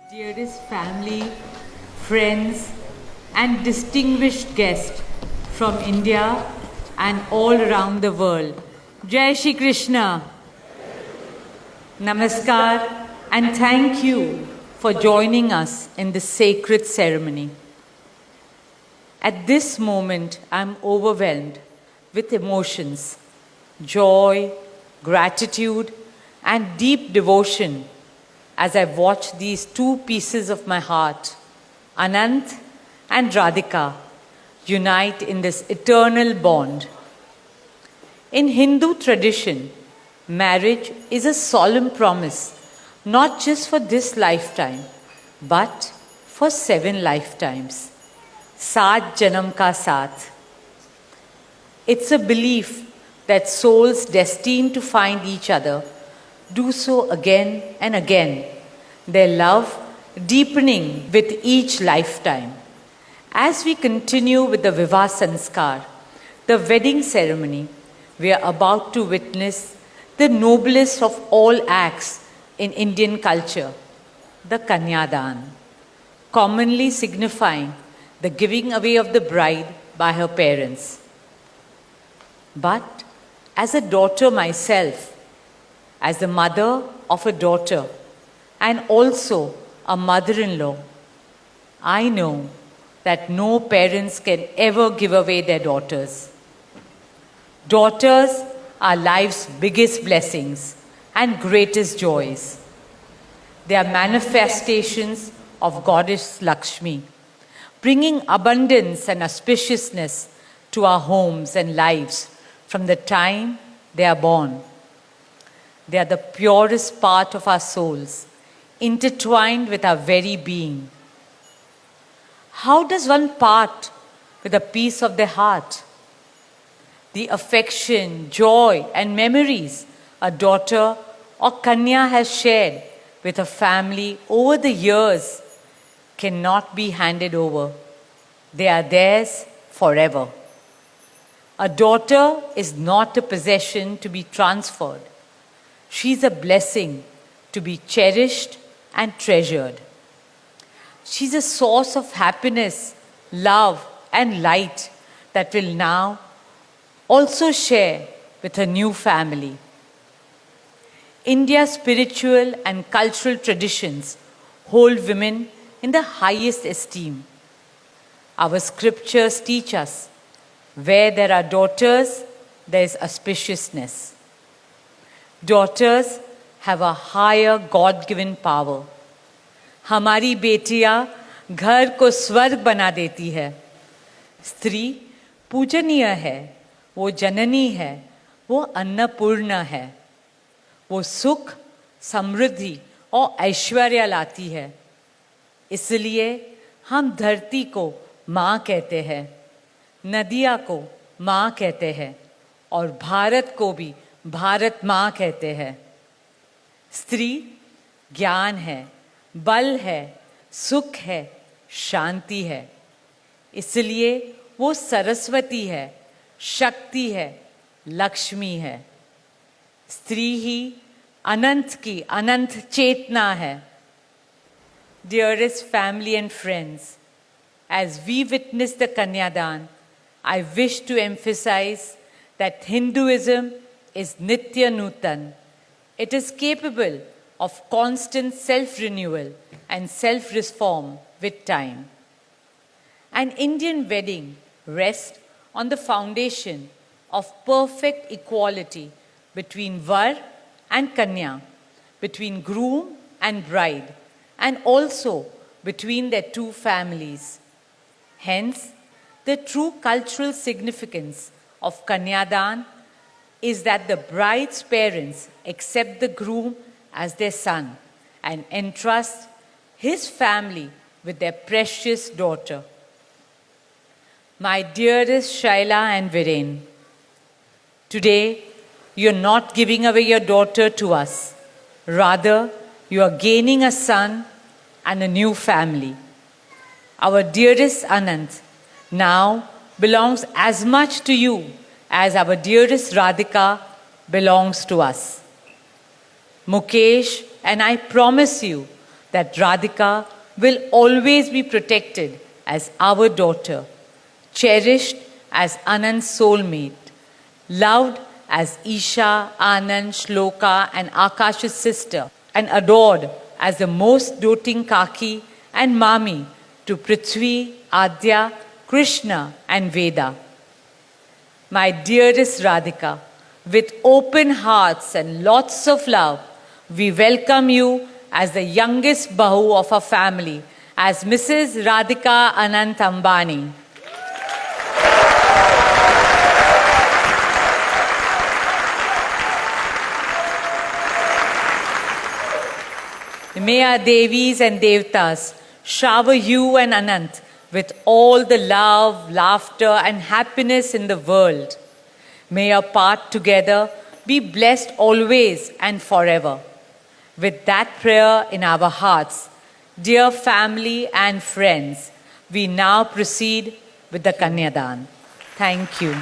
Dearest family, friends, and distinguished guests from India and all around the world. Jai Shri Krishna. Namaskar, and thank you for joining us in this sacred ceremony. At this moment, I'm overwhelmed with emotions, joy, gratitude, and deep devotion as I watch these two pieces of my heart, Anant and Radhika, unite in this eternal bond. In Hindu tradition, marriage is a solemn promise, not just for this lifetime, but for 7 lifetimes. Saat Janam Ka Saath. It's a belief that souls destined to find each other do so again and again, their love deepening with each lifetime. As we continue with the Vivah Sanskar, the wedding ceremony, we are about to witness the noblest of all acts in Indian culture, the Kanyadan, commonly signifying the giving away of the bride by her parents. But as a daughter myself, as the mother of a daughter and also a mother-in-law, I know that no parents can ever give away their daughters. Daughters are life's biggest blessings and greatest joys. They are manifestations of Goddess Lakshmi, bringing abundance and auspiciousness to our homes and lives from the time they are born. They are the purest part of our souls, intertwined with our very being. How does one part with a piece of their heart? The affection, joy, and memories a daughter or Kanya has shared with her family over the years cannot be handed over. They are theirs forever. A daughter is not a possession to be transferred. She is a blessing to be cherished and treasured. She is a source of happiness, love, and light that will now also share with her new family. India's spiritual and cultural traditions hold women in the highest esteem. Our scriptures teach us, where there are daughters, there is auspiciousness. Daughters have a higher God-given power. हमारी बेटियां घर को स्वर्ग बना देती है. स्त्री पूजनीय है, वो जननी है, वो अन्नपूर्णा है. वो सुख, समृद्धि और ऐश्वर्य लाती है. इसलिए हम धरती को माँ कहते हैं, नदियाँ को माँ कहते हैं और भारत को भी भारत माँ कहते हैं. स्त्री ज्ञान है, बल है, सुख है, शांति है. इसलिए वो सरस्वती है, शक्ति है, लक्ष्मी है. स्त्री ही अनंत की अनंत चेतना है. Dearest family and friends, as we witness the Kanyadan, I wish to emphasize that Hinduism is Nitya Nutan. It is capable of constant self-renewal and self-reform with time. An Indian wedding rests on the foundation of perfect equality between Var and Kanya, between groom and bride, and also between their two families. Hence, the true cultural significance of Kanyadan is that the bride's parents accept the groom as their son and entrust his family with their precious daughter. My dearest Shaila and Viren, today you're not giving away your daughter to us. Rather, you are gaining a son and a new family. Our dearest Anant now belongs as much to you as our dearest Radhika belongs to us. Mukesh and I promise you that Radhika will always be protected as our daughter, cherished as Anand's soulmate, loved as Isha, Anand, Shloka, and Akash's sister, and adored as the most doting Kaki and Mami to Prithvi, Adya, Krishna, and Veda. My dearest Radhika, with open hearts and lots of love, we welcome you as the youngest Bahu of our family, as Mrs. Radhika Anant Ambani. May our Devis and Devtas shower you and Anant with all the love, laughter, and happiness in the world. May your path together be blessed always and forever. With that prayer in our hearts, dear family and friends, we now proceed with the Kanyadan. Thank you.